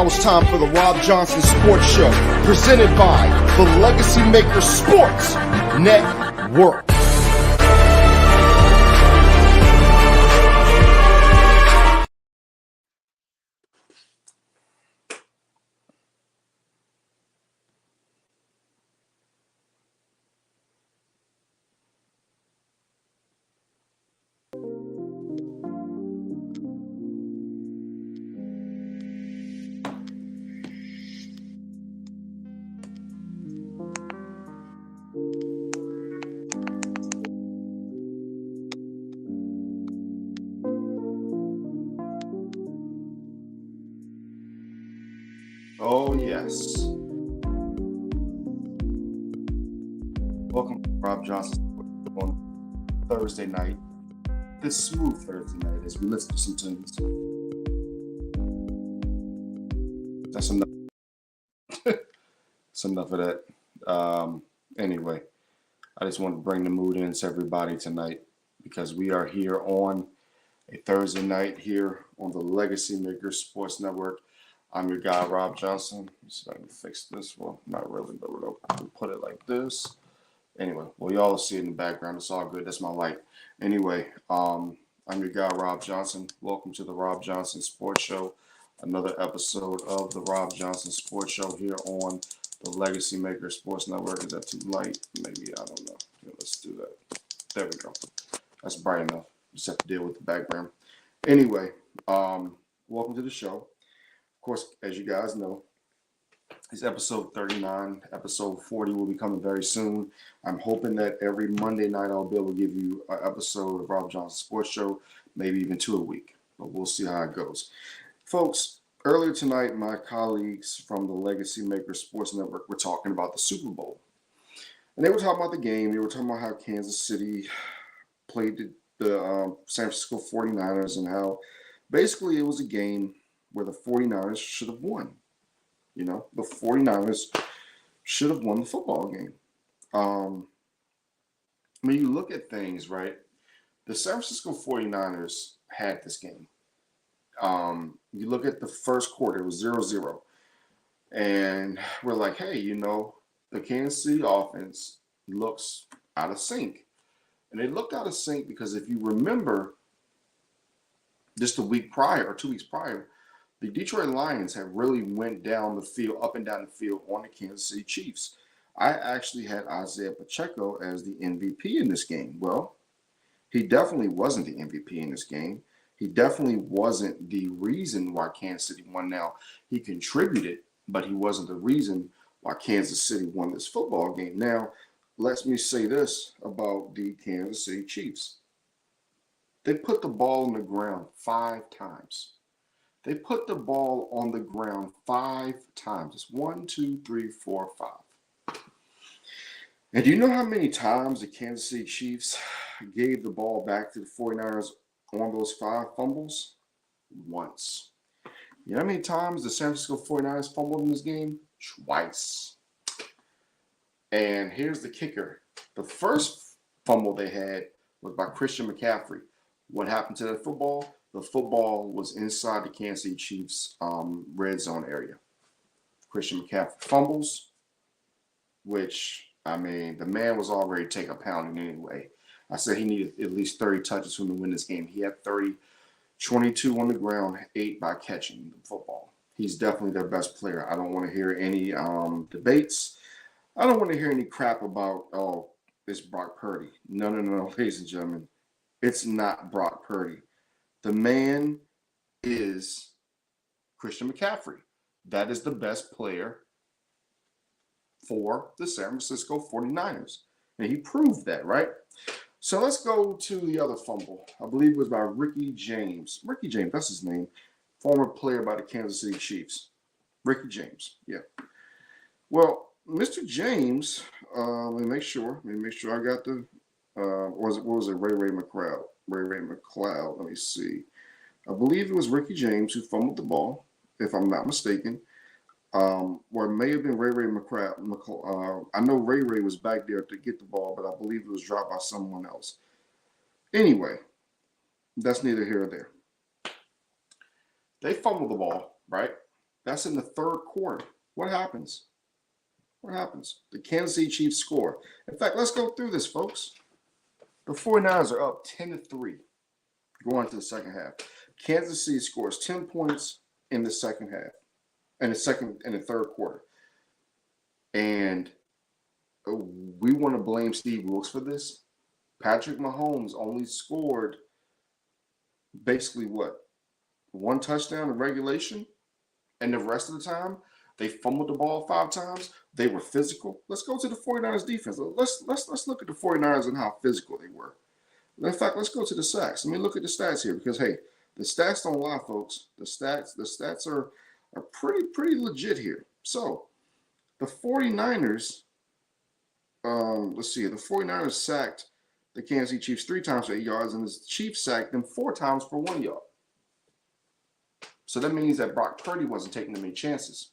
Now it's time for the Rob Johnson Sports Show, presented by the Legacy Maker Sports Network. Oh, yes. Welcome to Rob Johnson on Thursday night. This smooth Thursday night as we listen to some tunes. That's enough. That's enough of that. Anyway, I just want to bring the mood in to everybody tonight because we are here on a Thursday night here on the Legacy Maker Sports Network. I'm your guy, Rob Johnson. Let's see if I can fix this. Well, not really, but we'll put it like this. Anyway, well, y'all see it in the background. It's all good. That's my light. Anyway, I'm your guy, Rob Johnson. Welcome to the Rob Johnson Sports Show. Another episode of the Rob Johnson Sports Show here on the Legacy Maker Sports Network. Is that too light? Maybe, I don't know. Yeah, let's do that. There we go. That's bright enough. Just have to deal with the background. Anyway, welcome to the show. Of course, as you guys know, it's episode 39. Episode 40 will be coming very soon. I'm hoping that every Monday night I'll be able to give you an episode of Rob Johnson Sports Show, maybe even 2 a week, but we'll see how it goes. Folks, earlier tonight, my colleagues from the Legacy Maker Sports Network were talking about the Super Bowl. And they were talking about the game. They were talking about how Kansas City played the San Francisco 49ers and how basically it was a game where the 49ers should have won. You know, the 49ers should have won the football game. When you look at things, right, the San Francisco 49ers had this game. You look at the first quarter, it was 0-0. And we're like, hey, you know, the Kansas City offense looks out of sync. And they looked out of sync because if you remember, just a week prior or 2 weeks prior, the Detroit Lions had really went down the field, up and down the field on the Kansas City Chiefs. I actually had Isaiah Pacheco as the MVP in this game. Well, he definitely wasn't the MVP in this game. He definitely wasn't the reason why Kansas City won. Now, he contributed, but he wasn't the reason why Kansas City won this football game. Now, let me say this about the Kansas City Chiefs. They put the ball on the ground 5 times. They put the ball on the ground 5 times. It's 1, 2, 3, 4, 5. And do you know how many times the Kansas City Chiefs gave the ball back to the 49ers on those 5 fumbles? Once. You know how many times the San Francisco 49ers fumbled in this game? Twice. And here's the kicker. The first fumble they had was by Christian McCaffrey. What happened to that football? The football was inside the Kansas City Chiefs red zone area. Christian McCaffrey fumbles, which, I mean, the man was already taking a pounding anyway. I said he needed at least 30 touches for him to win this game. He had 30, 22 on the ground, 8 by catching the football. He's definitely their best player. I don't want to hear any debates. I don't want to hear any crap about, oh, it's Brock Purdy. No, ladies and gentlemen. It's not Brock Purdy. The man is Christian McCaffrey. That is the best player for the San Francisco 49ers. And he proved that, right? So let's go to the other fumble. I believe it was by Ricky James. Ricky James, that's his name. Former player by the Kansas City Chiefs. Ricky James, yeah. Well, Mr. James, let me make sure I got the, what was it, Ray McLeod. Let me see. I believe it was Ricky James who fumbled the ball, if I'm not mistaken. Or it may have been Ray McLeod. I know Ray was back there to get the ball, but I believe it was dropped by someone else. Anyway, that's neither here nor there. They fumbled the ball, right? That's in the third quarter. What happens? What happens? The Kansas City Chiefs score. In fact, let's go through this, folks. The 49ers are up 10-3 going into the second half. Kansas City scores 10 points in the second half, in the third quarter. And we want to blame Steve Wilks for this. Patrick Mahomes only scored basically what? One touchdown in regulation, and the rest of the time they fumbled the ball 5 times. They were physical. Let's go to the 49ers defense. Let's look at the 49ers and how physical they were. In fact, let's go to the sacks. Let me look at the stats here because hey, the stats don't lie, folks. The stats are pretty legit here. So the 49ers, let's see, the 49ers sacked the Kansas City Chiefs 3 times for 8 yards, and the Chiefs sacked them 4 times for 1 yard. So that means that Brock Purdy wasn't taking that many chances.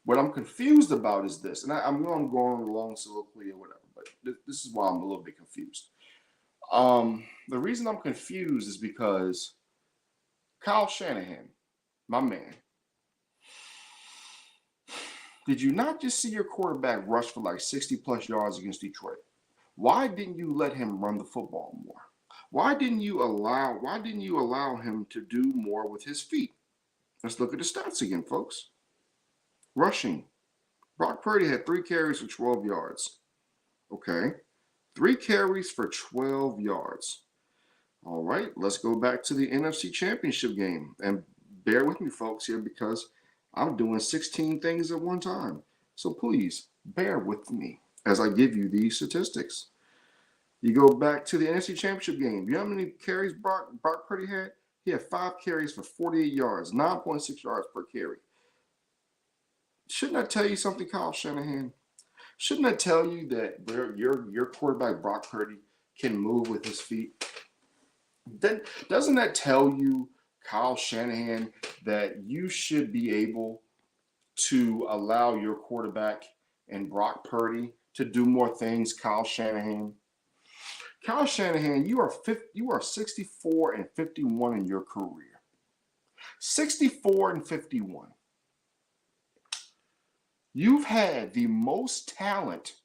What I'm confused about is this, and I know I'm going along soliloquy or whatever, but this is why I'm a little bit confused. The reason I'm confused is because Kyle Shanahan, my man, did you not just see your quarterback rush for like 60-plus yards against Detroit? Why didn't you let him run the football more? Why didn't you allow him to do more with his feet? Let's look at the stats again, folks. Rushing. Brock Purdy had 3 carries for 12 yards. Okay. 3 carries for 12 yards. All right, let's go back to the NFC Championship game. And bear with me, folks, here because I'm doing 16 things at one time. So please bear with me as I give you these statistics. You go back to the NFC Championship game. You know how many carries Brock Purdy had? He had 5 carries for 48 yards, 9.6 yards per carry. Shouldn't I tell you something, Kyle Shanahan? Shouldn't I tell you that your quarterback, Brock Purdy, can move with his feet? Doesn't that tell you, Kyle Shanahan, that you should be able to allow your quarterback and Brock Purdy to do more things, Kyle Shanahan? Kyle Shanahan, you are 64-51 in your career. 64-51. You've had the most talent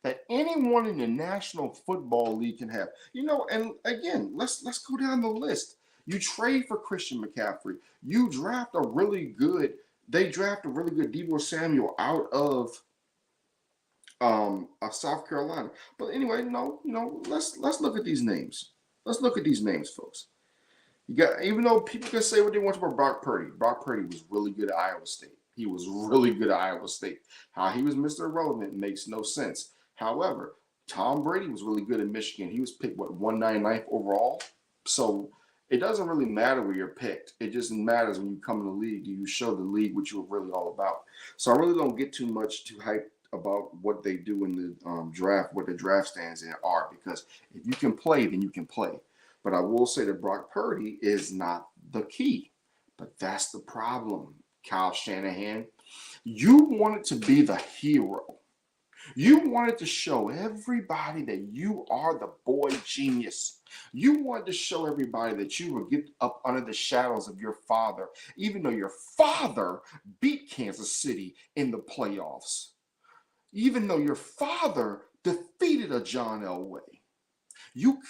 that anyone in the National Football League can have. You know, and again, let's go down the list. You trade for Christian McCaffrey. You draft a really good Deebo Samuel out of South Carolina. But anyway, let's look at these names. Let's look at these names, folks. You got, even though people can say what they want about Brock Purdy was really good at Iowa State. He was really good at Iowa State. How he was Mr. Irrelevant makes no sense. However, Tom Brady was really good at Michigan. He was picked, 199th overall? So it doesn't really matter where you're picked. It just matters when you come in the league. Do you show the league what you're really all about? So I really don't get too hyped about what they do in the draft, what the draft stands in are, because if you can play, then you can play. But I will say that Brock Purdy is not the key. But that's the problem, Kyle Shanahan. You wanted to be the hero. You wanted to show everybody that you are the boy genius. You wanted to show everybody that you would get up under the shadows of your father, even though your father beat Kansas City in the playoffs. Even though your father defeated a John Elway. You,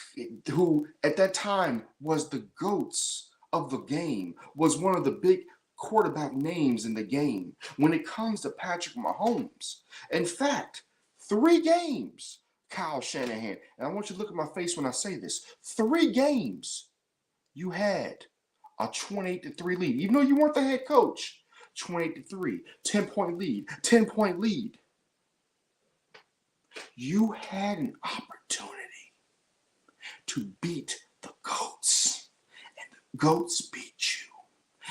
who at that time was the GOATs of the game, was one of the big quarterback names in the game when it comes to Patrick Mahomes. In fact, 3 games, Kyle Shanahan, and I want you to look at my face when I say this, 3 games you had a 28-3 lead, even though you weren't the head coach. 28-3, 10-point lead, 10-point lead. You had an opportunity to beat the GOATs, and the GOATs beat you.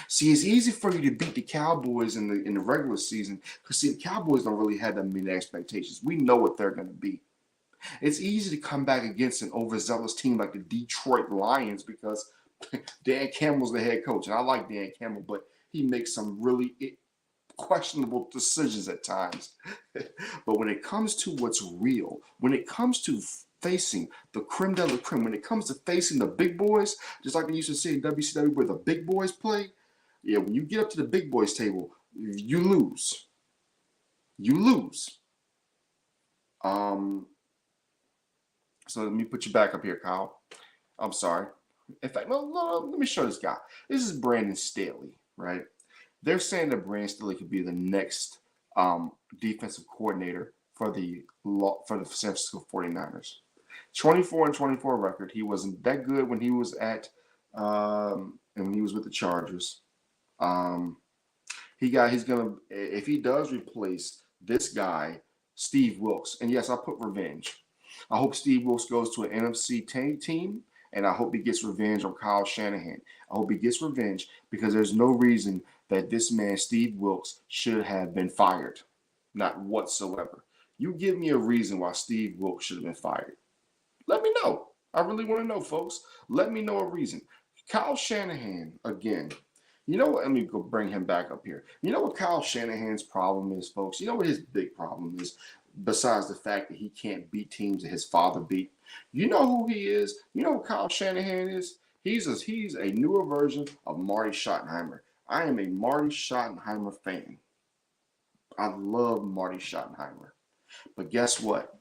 See, it's easy for you to beat the Cowboys in the regular season because, see, the Cowboys don't really have that many expectations. We know what they're going to be. It's easy to come back against an overzealous team like the Detroit Lions because Dan Campbell's the head coach, and I like Dan Campbell, but he makes some really questionable decisions at times. But when it comes to what's real, when it comes to facing the creme de la creme, when it comes to facing the big boys, just like they used to say in WCW where the big boys play, Yeah, when you get up to the big boys table, you lose. You lose. Um, so let me put you back up here, Kyle. I'm sorry. In fact, no, let me show this guy. This is Brandon Staley, right? They're saying that Brandon Staley could be the next defensive coordinator for the San Francisco 49ers. 24 and 24 record. He wasn't that good when he was at and when he was with the Chargers. Um, he's gonna if he does replace this guy, Steve Wilks, and yes, I put revenge. I hope Steve Wilks goes to an NFC team, and I hope he gets revenge on Kyle Shanahan. I hope he gets revenge because there's no reason that this man, Steve Wilks, should have been fired. Not whatsoever. You give me a reason why Steve Wilks should have been fired. Let me know. I really want to know, folks. Let me know a reason. Kyle Shanahan, again, you know what? Let me go bring him back up here. You know what Kyle Shanahan's problem is, folks? You know what his big problem is, besides the fact that he can't beat teams that his father beat? You know who he is? You know what Kyle Shanahan is? He's a newer version of Marty Schottenheimer. I am a Marty Schottenheimer fan. I love Marty Schottenheimer. But guess what?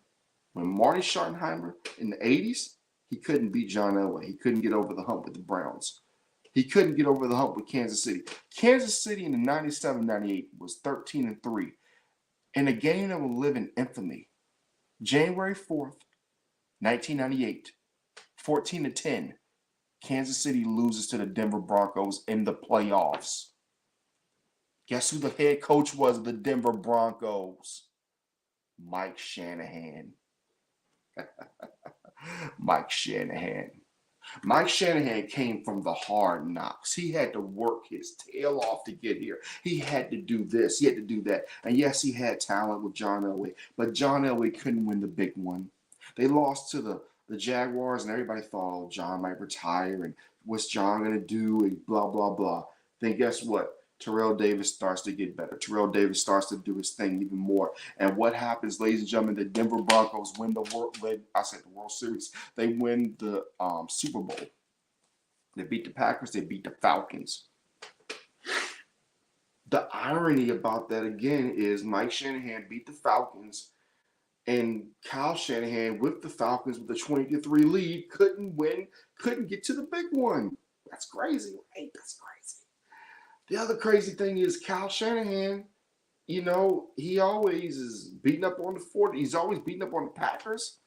When Marty Schottenheimer in the 80s, he couldn't beat John Elway. He couldn't get over the hump with the Browns. He couldn't get over the hump with Kansas City. Kansas City in the 97-98 was 13-3 in a game that will live in infamy. January 4th, 1998, 14-10, Kansas City loses to the Denver Broncos in the playoffs. Guess who the head coach was of the Denver Broncos? Mike Shanahan. Mike Shanahan. Mike Shanahan came from the hard knocks. He had to work his tail off to get here. He had to do this. He had to do that. And yes, he had talent with John Elway, but John Elway couldn't win the big one. They lost to the Jaguars, and everybody thought, oh, John might retire, and what's John going to do, and blah, blah, blah. Then guess what? Terrell Davis starts to get better. Terrell Davis starts to do his thing even more. And what happens, ladies and gentlemen? The Denver Broncos win the World Series. They win the Super Bowl. They beat the Packers. They beat the Falcons. The irony about that, again, is Mike Shanahan beat the Falcons, and Kyle Shanahan with the Falcons with a 20-3 lead couldn't win, couldn't get to the big one. That's crazy, right? That's crazy. The other crazy thing is Kyle Shanahan, you know, he always is beating up on the 40. He's always beating up on the Packers,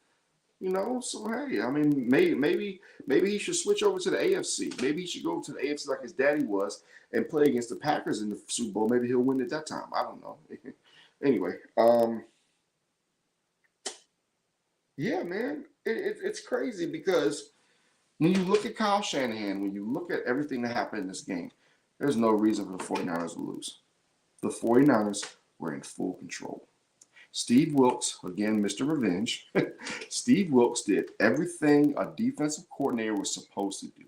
you know. So, hey, I mean, maybe he should switch over to the AFC. Maybe he should go to the AFC like his daddy was and play against the Packers in the Super Bowl. Maybe he'll win at that time. I don't know. Anyway, yeah, man, it's crazy because when you look at Kyle Shanahan, when you look at everything that happened in this game, there's no reason for the 49ers to lose. The 49ers were in full control. Steve Wilks, again, Mr. Revenge, Steve Wilks did everything a defensive coordinator was supposed to do.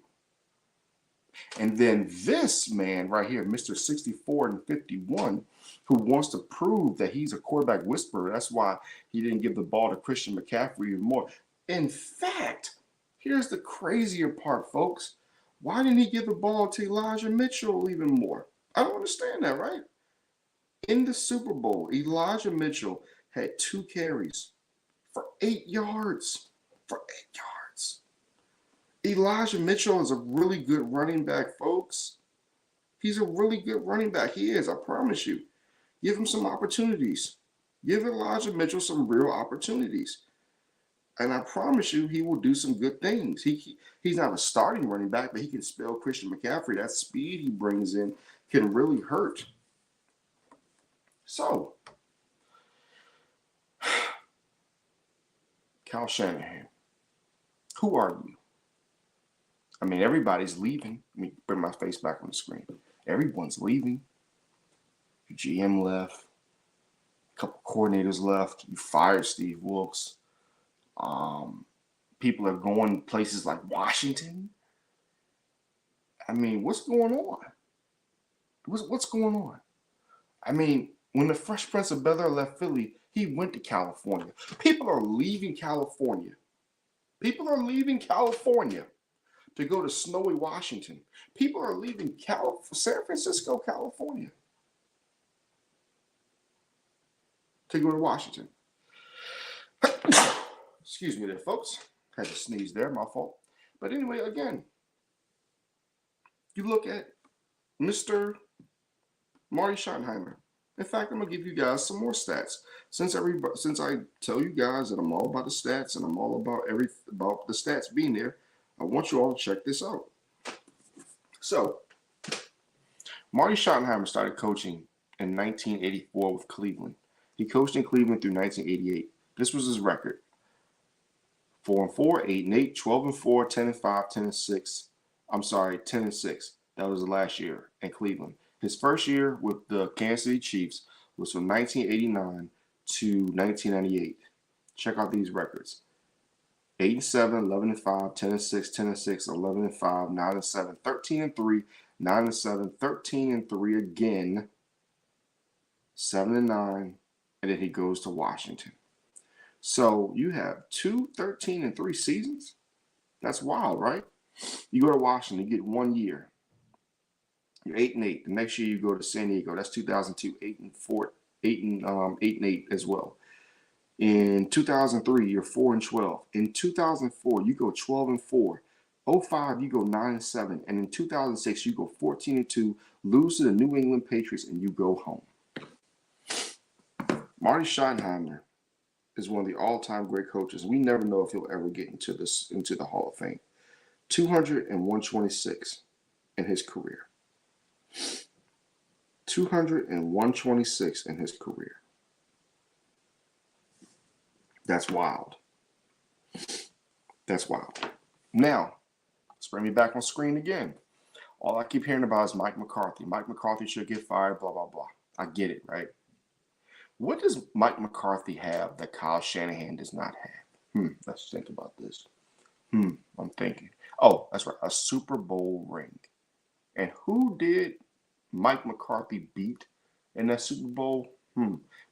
And then this man right here, Mr. 64-51, who wants to prove that he's a quarterback whisperer. That's why he didn't give the ball to Christian McCaffrey even more. In fact, here's the crazier part, folks. Why didn't he give the ball to Elijah Mitchell even more? I don't understand that, right? In the Super Bowl, Elijah Mitchell had 2 carries for 8 yards. For 8 yards. Elijah Mitchell is a really good running back, folks. He's a really good running back. He is, I promise you. Give him some opportunities. Give Elijah Mitchell some real opportunities. And I promise you, he will do some good things. He's not a starting running back, but he can spell Christian McCaffrey. That speed he brings in can really hurt. So, Kyle Shanahan, who are you? I mean, everybody's leaving. Let me bring my face back on the screen. Everyone's leaving. Your GM left. A couple coordinators left. You fired Steve Wilks. People are going places like Washington. I mean, what's going on? What's going on? I mean, when the Fresh Prince of Bel-Air left Philly, he went to California. People are leaving California. People are leaving California to go to snowy Washington. People are leaving San Francisco, California to go to Washington. Excuse me there, folks. Had to sneeze there, my fault. But anyway, again, you look at Mr. Marty Schottenheimer. In fact, I'm gonna give you guys some more stats. Since I tell you guys that I'm all about the stats and I'm all about about the stats being there, I want you all to check this out. So, Marty Schottenheimer started coaching in 1984 with Cleveland. He coached in Cleveland through 1988. This was his record: 4-4, 8-8, 12-4, 10-5, 10-6. I'm sorry, 10-6. That was the last year in Cleveland. His first year with the Kansas City Chiefs was from 1989 to 1998. Check out these records: 8-7, 11-5, 10-6, 10-6, 11-5, 9-7, 13-3, 9-7, 13-3 again, 7-9, and then he goes to Washington. So you have 2 13-3 seasons. That's wild, right? You go to Washington, you get 1 year. You're 8-8. The next year you go to San Diego. That's 2002, 8-4, 8-8 as well. In 2003, you're 4-12. In 2004, you go 12-4. 05, you go 9-7. And in 2006, you go 14-2, lose to the New England Patriots, and you go home. Marty Schottenheimer is one of the all-time great coaches. We never know if he'll ever get into the Hall of Fame. 226 in his career. 226 in his career. That's wild. That's wild. Now, let's bring me back on screen again. All I keep hearing about is Mike McCarthy. Mike McCarthy should get fired, blah, blah, blah. I get it, right? What does Mike McCarthy have that Kyle Shanahan does not have? Let's think about this. I'm thinking. Oh, that's right. A Super Bowl ring. And who did Mike McCarthy beat in that Super Bowl?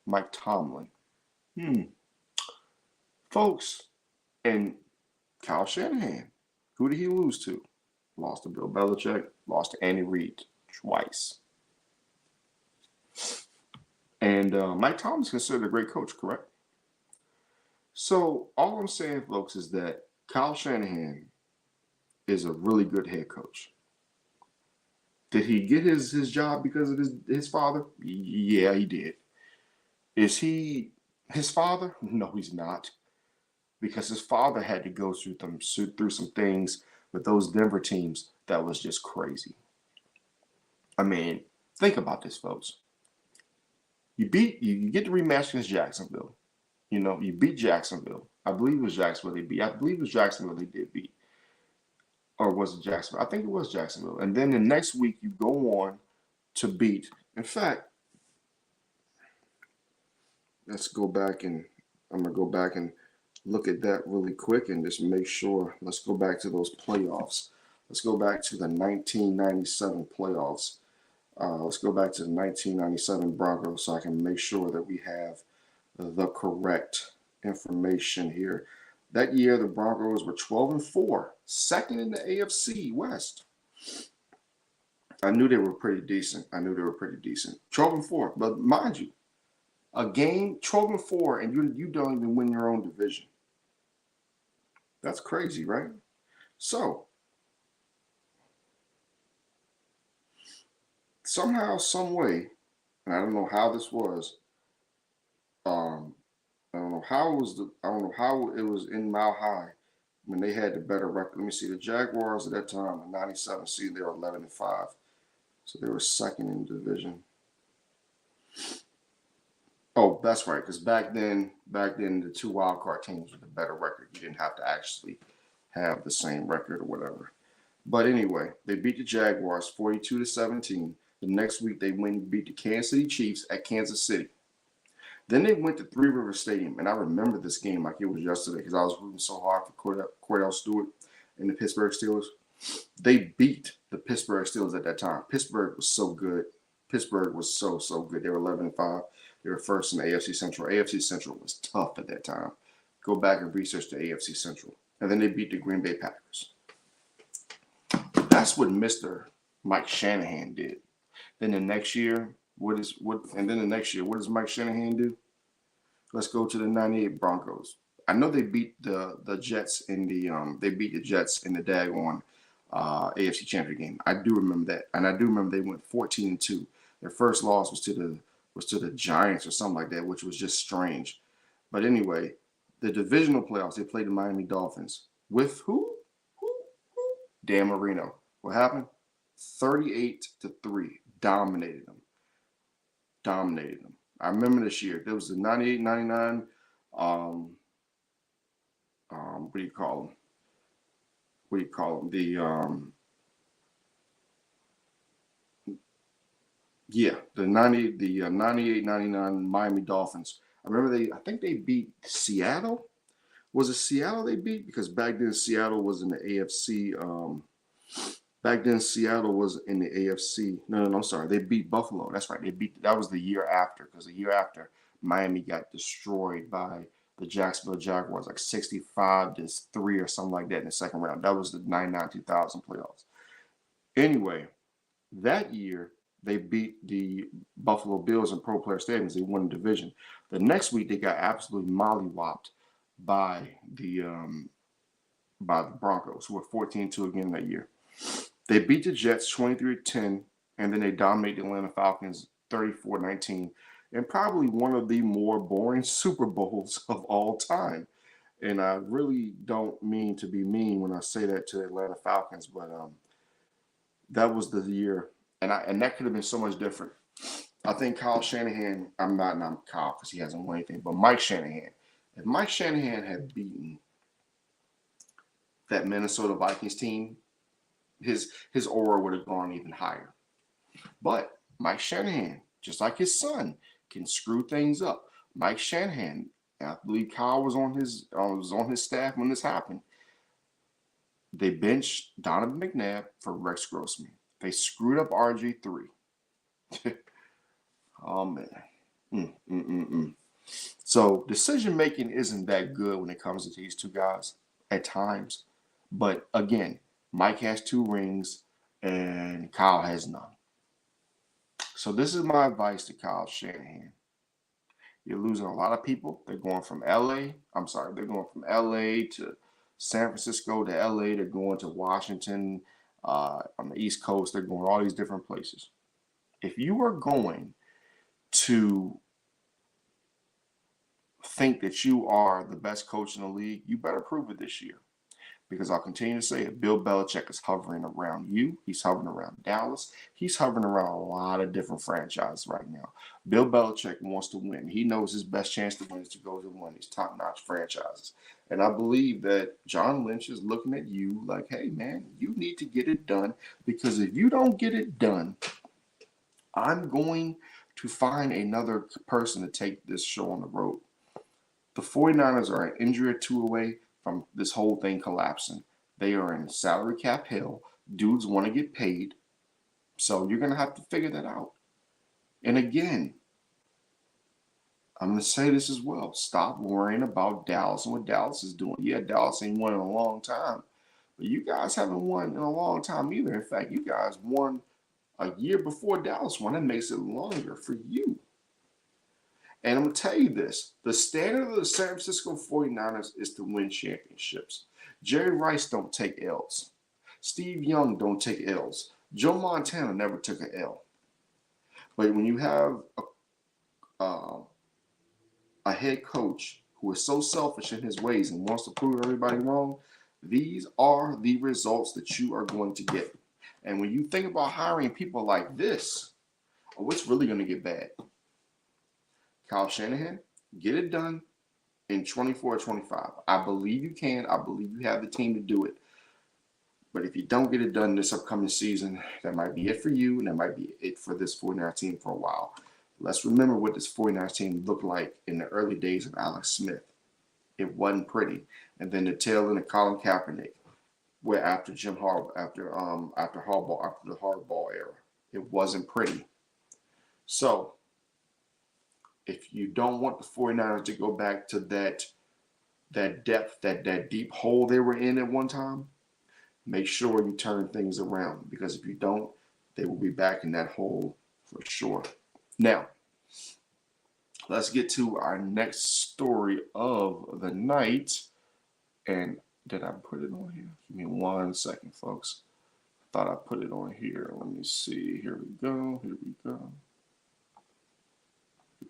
Mike Tomlin. Folks, and Kyle Shanahan, who did he lose to? Lost to Bill Belichick, lost to Andy Reid twice. And Mike Tomlin is considered a great coach, correct? So all I'm saying, folks, is that Kyle Shanahan is a really good head coach. Did he get his job because of his father? Yeah, he did. Is he his father? No, he's not. Because his father had to go through some things with those Denver teams that was just crazy. I mean, think about this, folks. You get the rematch against Jacksonville. You know, you beat Jacksonville. I believe it was Jacksonville they beat. I believe it was Jacksonville they did beat. Or was it Jacksonville? I think it was Jacksonville. And then the next week you go on to beat. In fact, let's go back and I'm going to go back and look at that really quick and just make sure. Let's go back to those playoffs. Let's go back to the 1997 playoffs. Let's go back to the 1997 Broncos so I can make sure that we have the correct information here. That year, the Broncos were 12-4, second in the AFC West. I knew they were pretty decent. 12-4, but mind you, a game 12-4, and you don't even win your own division. That's crazy, right? So somehow, some way, and I don't know how this was. I don't know how it was in Mile High when they had the better record. Let me see. The Jaguars at that time in '97. See, they were 11-5, so they were second in the division. Oh, that's right. Because back then, the two wild card teams with a better record. You didn't have to actually have the same record or whatever. But anyway, they beat the Jaguars 42-17. The next week, they beat the Kansas City Chiefs at Kansas City. Then they went to Three River Stadium, and I remember this game like it was yesterday because I was rooting so hard for Cordell Stewart and the Pittsburgh Steelers. They beat the Pittsburgh Steelers at that time. Pittsburgh was so good. Pittsburgh was so good. They were 11-5. They were first in the AFC Central. AFC Central was tough at that time. Go back and research the AFC Central. And then they beat the Green Bay Packers. That's what Mr. Mike Shanahan did. Then the next year, what does Mike Shanahan do? Let's go to the '98 Broncos. I know they beat the Jets in the daggone AFC Championship game. I do remember that, and I do remember they went 14-2. Their first loss was to the Giants or something like that, which was just strange. But anyway, the divisional playoffs, they played the Miami Dolphins with who? Dan Marino. What happened? 38-3. Dominated them. I remember this year. There was the 98-99. What do you call them? The 98-99 Miami Dolphins. I think they beat Seattle. Was it Seattle they beat? Because back then Seattle was in the AFC. Back then Seattle was in the AFC. No, I'm sorry. They beat Buffalo. That's right. That was the year after, because the year after Miami got destroyed by the Jacksonville Jaguars, like 65-3 or something like that in the second round. That was the 99-2000 playoffs. Anyway, that year they beat the Buffalo Bills in Pro Player Stadiums. They won the division. The next week they got absolutely mollywopped by the Broncos, who were 14-2 again that year. They beat the Jets 23-10, and then they dominated the Atlanta Falcons 34-19, and probably one of the more boring Super Bowls of all time. And I really don't mean to be mean when I say that to the Atlanta Falcons, but that was the year, and that could have been so much different. I think Kyle Shanahan, I'm not Kyle because he hasn't won anything, but Mike Shanahan. If Mike Shanahan had beaten that Minnesota Vikings team, his aura would have gone even higher. But Mike Shanahan, just like his son, can screw things up. Mike Shanahan, I believe Kyle was on his staff when this happened. They benched Donovan McNabb for Rex Grossman. They screwed up RG3. Oh man. So decision making isn't that good when it comes to these two guys at times. But again, Mike has 2 rings and Kyle has none. So this is my advice to Kyle Shanahan. You're losing a lot of people. They're going from LA to San Francisco to LA. They're going to Washington on the East Coast. They're going all these different places. If you are going to think that you are the best coach in the league, you better prove it this year. Because I'll continue to say it, Bill Belichick is hovering around you. He's hovering around Dallas. He's hovering around a lot of different franchises right now. Bill Belichick wants to win. He knows his best chance to win is to go to one of these top-notch franchises. And I believe that John Lynch is looking at you like, hey, man, you need to get it done. Because if you don't get it done, I'm going to find another person to take this show on the road. The 49ers are an injury or 2 away from this whole thing collapsing. They are in salary cap hell. Dudes want to get paid. So you're going to have to figure that out. And again, I'm going to say this as well. Stop worrying about Dallas and what Dallas is doing. Yeah, Dallas ain't won in a long time. But you guys haven't won in a long time either. In fact, you guys won a year before Dallas won. That makes it longer for you. And I'm going to tell you this. The standard of the San Francisco 49ers is to win championships. Jerry Rice don't take L's. Steve Young don't take L's. Joe Montana never took an L. But when you have a head coach who is so selfish in his ways and wants to prove everybody wrong, these are the results that you are going to get. And when you think about hiring people like this, what's really going to get bad? Kyle Shanahan, get it done in 24-25. I believe you can. I believe you have the team to do it. But if you don't get it done this upcoming season, that might be it for you, and that might be it for this 49ers team for a while. Let's remember what this 49ers team looked like in the early days of Alex Smith. It wasn't pretty. And then the tail end of Colin Kaepernick, where after the hardball era, it wasn't pretty. So if you don't want the 49ers to go back to that depth, that deep hole they were in at one time, Make sure you turn things around, because if you don't, they will be back in that hole for sure. Now, let's get to our next story of the night. And did I put it on here? Give me 1 second, folks. Thought I put it on here. Let me see. Here we go. Here we go.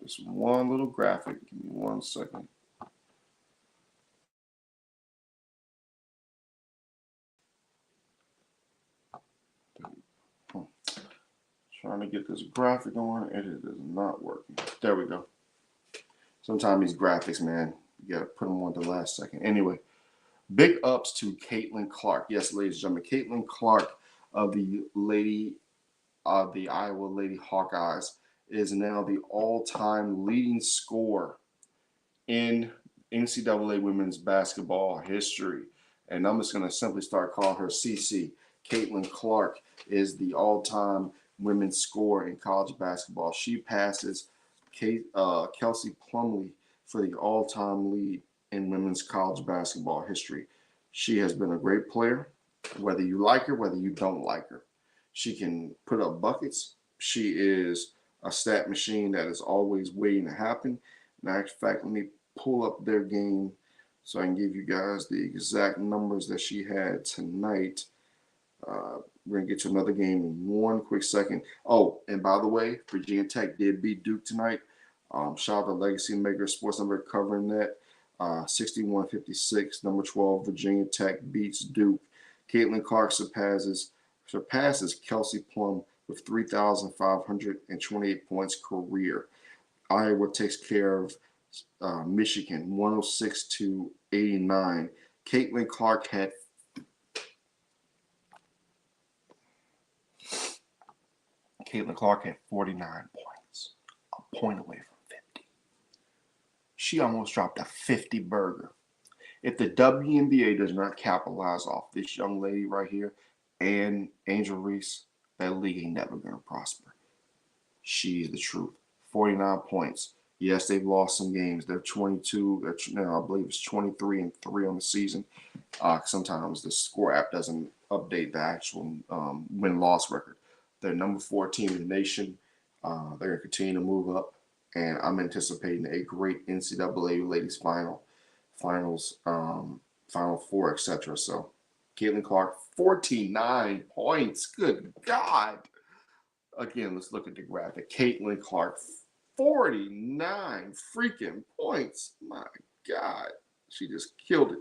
Just one little graphic. Give me 1 second. Trying to get this graphic on, and it is not working. There we go. Sometimes these graphics, man, you gotta put them on the last second. Anyway, big ups to Caitlin Clark. Yes, ladies and gentlemen, Caitlin Clark of the Iowa Lady Hawkeyes is now the all-time leading scorer in NCAA women's basketball history. And I'm just going to simply start calling her CC. Caitlin Clark is the all-time women's scorer in college basketball. She passes Kelsey Plumlee for the all-time lead in women's college basketball history. She has been a great player, whether you like her, whether you don't like her. She can put up buckets. She is a stat machine that is always waiting to happen. And in fact, let me pull up their game so I can give you guys the exact numbers that she had tonight. We're going to get to another game in 1 quick second. Oh, and by the way, Virginia Tech did beat Duke tonight. Shout out to Legacy Maker Sports Number covering that. 61-56, number 12, Virginia Tech beats Duke. Caitlin Clark surpasses Kelsey Plum with 3,528 points career. Iowa takes care of Michigan 106-89. Caitlin Clark had 49 points, a point away from 50. She almost dropped a 50 burger. If the WNBA does not capitalize off this young lady right here and Angel Reese, that league ain't never going to prosper. She is the truth. 49 points. Yes, they've lost some games. They're 22. I believe it's 23-3 on the season. Sometimes the score app doesn't update the actual win-loss record. They're number 4 team in the nation. They're going to continue to move up, and I'm anticipating a great NCAA ladies finals, Final Four, etc. So, Caitlin Clark, 49 points. Good God. Again, let's look at the graphic. Caitlin Clark, 49 freaking points. My God. She just killed it.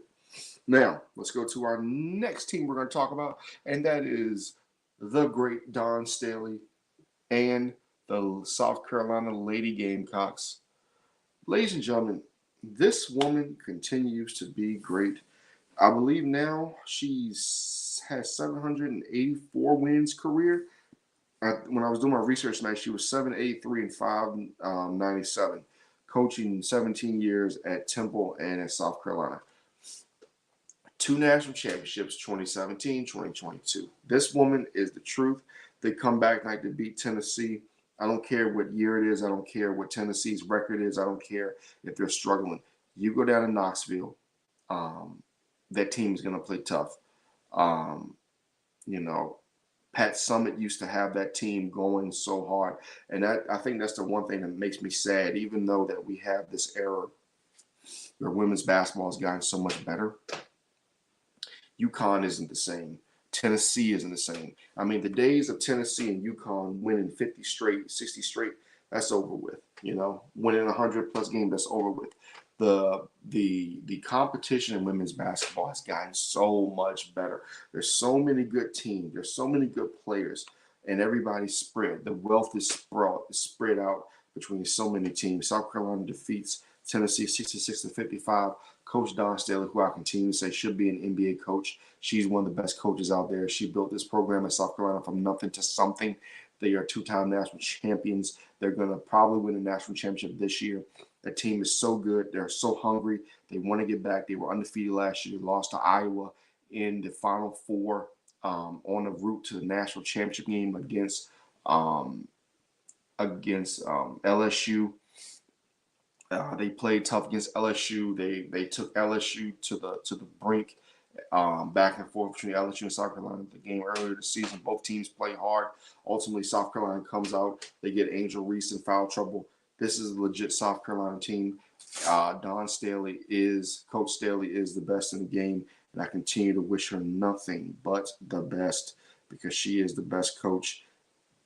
Now, let's go to our next team we're going to talk about, and that is the great Dawn Staley and the South Carolina Lady Gamecocks. Ladies and gentlemen, this woman continues to be great. I believe now she has 784 wins career. When I was doing my research tonight, she was 783 and 597, coaching 17 years at Temple and at South Carolina. 2 national championships, 2017, 2022. This woman is the truth. They come back tonight to beat Tennessee. I don't care what year it is. I don't care what Tennessee's record is. I don't care if they're struggling. You go down to Knoxville, that team is going to play tough. Pat Summitt used to have that team going so hard. And I think that's the one thing that makes me sad, even though that we have this era where women's basketball has gotten so much better. UConn isn't the same. Tennessee isn't the same. I mean, the days of Tennessee and UConn winning 50 straight, 60 straight, that's over with. Winning 100+ games, that's over with. The competition in women's basketball has gotten so much better. There's so many good teams. There's so many good players, and everybody's spread. The wealth is spread out between so many teams. South Carolina defeats Tennessee 66-55. Coach Dawn Staley, who I continue to say should be an NBA coach. She's one of the best coaches out there. She built this program at South Carolina from nothing to something. They are 2-time national champions. They're going to probably win a national championship this year. That team is so good. They're so hungry. They want to get back. They were undefeated last year. They lost to Iowa in the Final Four on the route to the national championship game against LSU. They played tough against LSU. They took LSU to the brink, back and forth between LSU and South Carolina. The game earlier this season, both teams play hard. Ultimately, South Carolina comes out. They get Angel Reese in foul trouble. This is a legit South Carolina team. Coach Staley is the best in the game, and I continue to wish her nothing but the best because she is the best coach,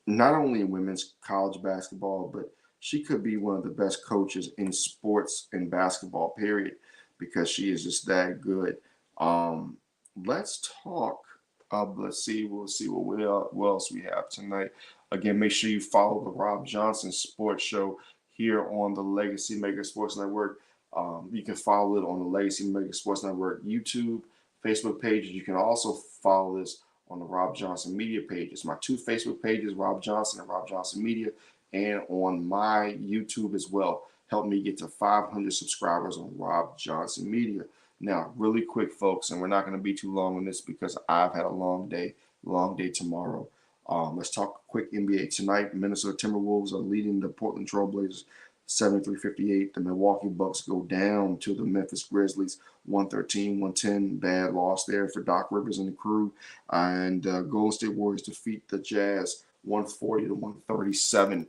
not only in women's college basketball, but she could be one of the best coaches in sports and basketball, period, because she is just that good. Um, let's talk. Let's see. We'll see what else we have tonight. Again, make sure you follow the Rob Johnson Sports Show here on the Legacy Maker Sports Network. You can follow it on the Legacy Maker Sports Network YouTube, Facebook pages. You can also follow this on the Rob Johnson Media pages. My two Facebook pages, Rob Johnson and Rob Johnson Media, and on my YouTube as well. Help me get to 500 subscribers on Rob Johnson Media. Now, really quick, folks, and we're not going to be too long on this because I've had a long day tomorrow. Let's talk quick NBA tonight. Minnesota Timberwolves are leading the Portland Trailblazers 73-58. The Milwaukee Bucks go down to the Memphis Grizzlies 113-110. Bad loss there for Doc Rivers and the crew. And Golden State Warriors defeat the Jazz 140-137.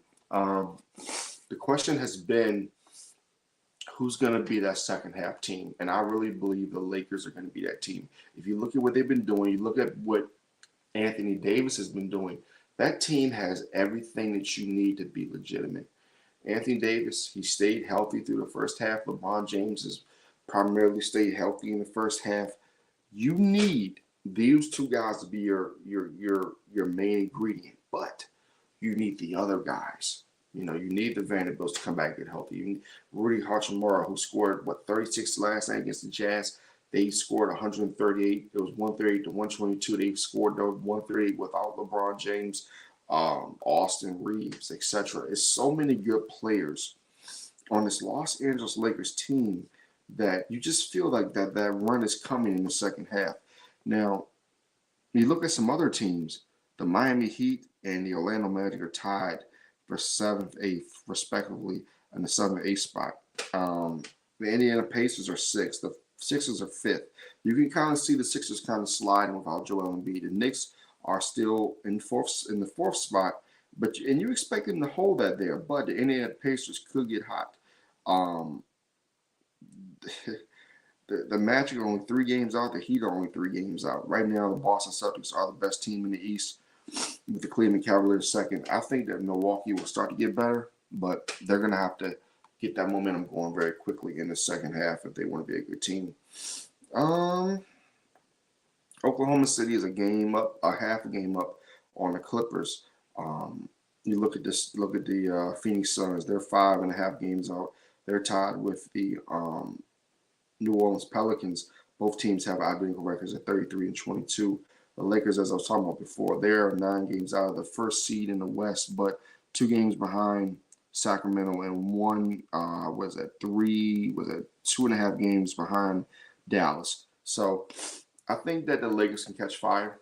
The question has been, who's going to be that second half team? And I really believe the Lakers are going to be that team. If you look at what they've been doing, you look at what Anthony Davis has been doing, that team has everything that you need to be legitimate. Anthony Davis, he stayed healthy through the first half. LeBron James has primarily stayed healthy in the first half. You need these two guys to be your main ingredient, but you need the other guys. You need the Vanderbilts to come back and get healthy. You need Rudy Hachimura, who scored, 36 last night against the Jazz. They scored 138. It was 138 to 122. They scored 138 without LeBron James, Austin Reeves, etc. It's so many good players on this Los Angeles Lakers team that you just feel like that run is coming in the second half. Now, you look at some other teams, the Miami Heat and the Orlando Magic are tied for 7th, 8th, respectively, in the 7th, 8th spot. The Indiana Pacers are 6th. The Sixers are 5th. You can kind of see the Sixers kind of sliding without Joel Embiid. The Knicks are still in the 4th spot, and you expect them to hold that there. But the Indiana Pacers could get hot. The Magic are only 3 games out. The Heat are only 3 games out. Right now, the Boston Celtics are the best team in the East, with the Cleveland Cavaliers second. I think that Milwaukee will start to get better, but they're going to have to get that momentum going very quickly in the second half if they want to be a good team. Oklahoma City is half a game up on the Clippers. You look at the Phoenix Suns. They're 5.5 games out. They're tied with the New Orleans Pelicans. Both teams have identical records at 33-22. The Lakers, as I was talking about before, they're 9 games out of the first seed in the West, but 2 games behind Sacramento and 2.5 games behind Dallas. So I think that the Lakers can catch fire.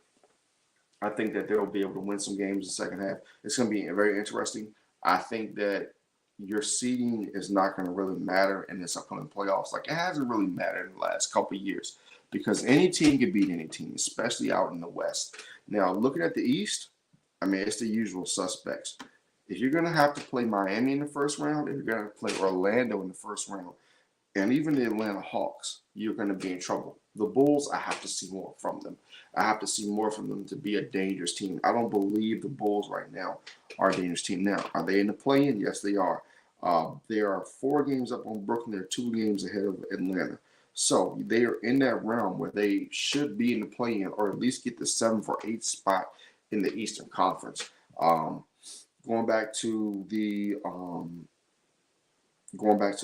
I think that they'll be able to win some games in the second half. It's going to be very interesting. I think that your seeding is not going to really matter in this upcoming playoffs. Like, it hasn't really mattered in the last couple of years because any team can beat any team, especially out in the West. Now, looking at the East, it's the usual suspects. If you're going to have to play Miami in the first round, if you're going to play Orlando in the first round, and even the Atlanta Hawks, you're going to be in trouble. The Bulls, I have to see more from them. I have to see more from them to be a dangerous team. I don't believe the Bulls right now are a dangerous team. Now, are they in the play-in? Yes, they are. They are 4 games up on Brooklyn. They're 2 games ahead of Atlanta. So they are in that realm where they should be in the play-in or at least get the 7th or 8th spot in the Eastern Conference. Going back to the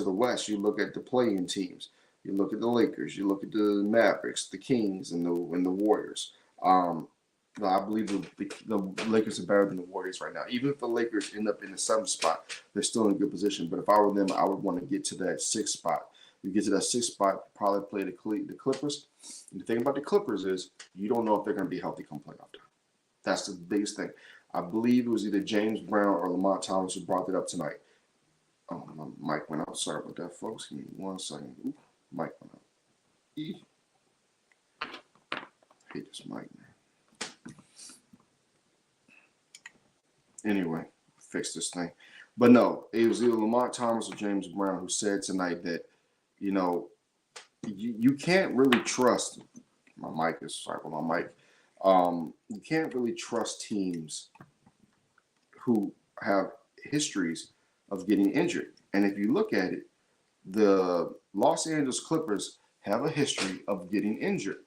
West, you look at the play-in teams. You look at the Lakers. You look at the Mavericks, the Kings, and the Warriors. I believe the Lakers are better than the Warriors right now. Even if the Lakers end up in the 7th spot, they're still in a good position. But if I were them, I would want to get to that 6th spot. You get to that 6th spot, probably play the Clippers. And the thing about the Clippers is you don't know if they're going to be healthy come playoff time. That's the biggest thing. I believe it was either James Brown or Lamont Thomas who brought it up tonight. Oh, my mic went out. Sorry about that, folks. Give me 1 second. Mic went out. I hate this mic, man. Anyway, fix this thing. But no, it was either Lamont Thomas or James Brown who said tonight that, you know, you can't really trust. My mic is sorry for my mic. You can't really trust teams who have histories of getting injured. And if you look at it, the Los Angeles Clippers have a history of getting injured,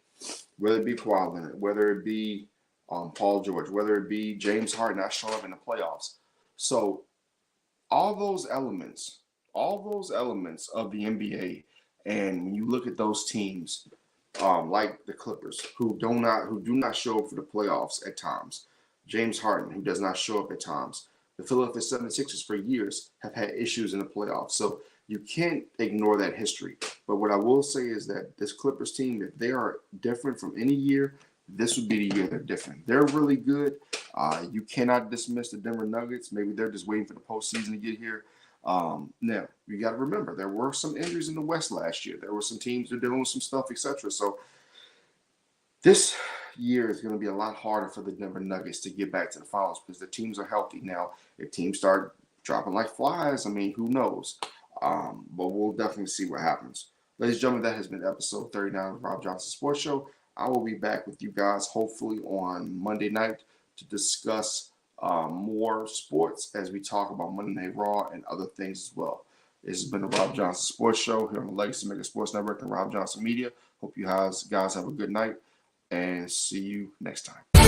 whether it be Kawhi Leonard, whether it be Paul George, whether it be James Harden not showing up in the playoffs. So all those elements of the NBA, and when you look at those teams, like the Clippers, who do not show up for the playoffs at times, James Harden, who does not show up at times, the Philadelphia 76ers for years have had issues in the playoffs. So you can't ignore that history. But what I will say is that this Clippers team, if they are different from any year, this would be the year they're different. They're really good. You cannot dismiss the Denver Nuggets. Maybe they're just waiting for the postseason to get here. Now, you got to remember, there were some injuries in the West last year. There were some teams that are dealing with some stuff, etc. So this year is going to be a lot harder for the Denver Nuggets to get back to the finals because the teams are healthy. Now, if teams start dropping like flies, I mean, who knows? But we'll definitely see what happens. Ladies and gentlemen, that has been episode 39 of Rob Johnson Sports Show. I will be back with you guys hopefully on Monday night to discuss more sports as we talk about Monday Night Raw and other things as well. This has been the Rob Johnson Sports Show here on the Legacy Maker Sports Network and Rob Johnson Media. Hope you guys have a good night and see you next time.